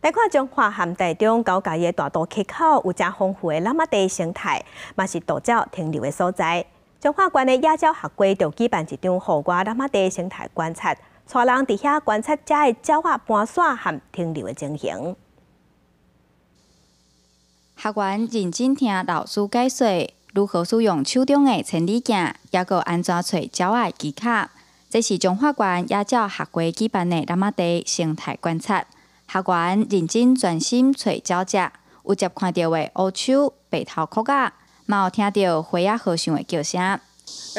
来看中华含台中高界的大渡溪口有正丰富的喇嘛地生态，嘛是渡鸟停留的所在。中华县的野鸟学会就举办一场户外喇嘛地生态观察，带人伫遐观察遮的鸟仔搬徙和停留的情形。学员认真听老师解说，如何使用手中的千里镜，也个安怎找鸟仔的技巧。这是中华县野鸟学会举办的喇嘛地生态观察。学员认真专心找鸟只，有接看到的乌手、白头壳仔，嘛有听到花仔和尚的叫声。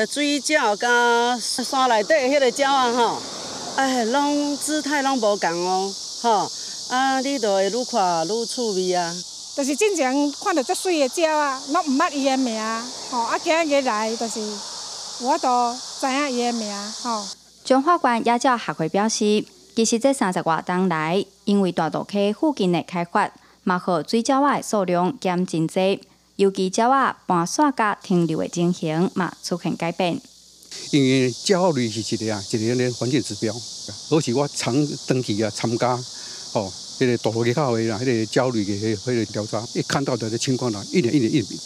水鸟甲山内底迄个鸟啊吼，拢姿态拢无共哦，吼你就会愈看愈趣味啊。就是正常看到遮水的鸟啊，拢毋捌伊的名，今日来就是有法度知影伊的名，中华县野鸟学会表示，其实这30多冬来，因为大渡溪附近的开发，嘛互水鸟仔的数量减真济，尤其鸟仔搬徙甲停留的情形嘛出现改变。因为鸟类是一个环境指标，而且我常登记参加迄个大渡溪口的啦，迄个鸟类的迄个调查，一看到的情况啦，一年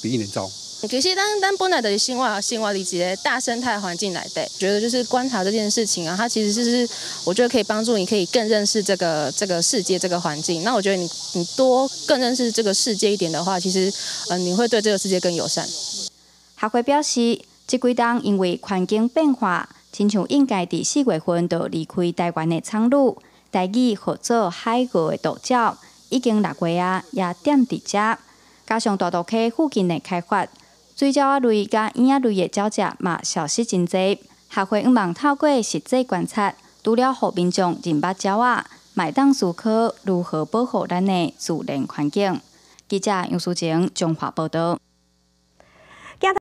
比一年糟。其实咱本来就是生活伫一个大生态环境内底，觉得就是观察这件事情啊，它其实是我觉得可以帮助你可以更认识这个世界这个环境。那我觉得你多更认识这个世界一点的话，其实你会对这个世界更友善。学会表示，这几冬因为环境变化，亲像应该伫4月份就离开台湾的苍鹭、台语合作海鹅的渡鸟，已经6月啊也点伫遮，加上大渡溪附近的开发。水鸟类甲燕仔类的鸟只嘛消失真济，学会希望透过实际观察，除了互民众认捌鸟仔，嘛当思考如何保护咱的自然环境。记者杨淑晴，中华报道。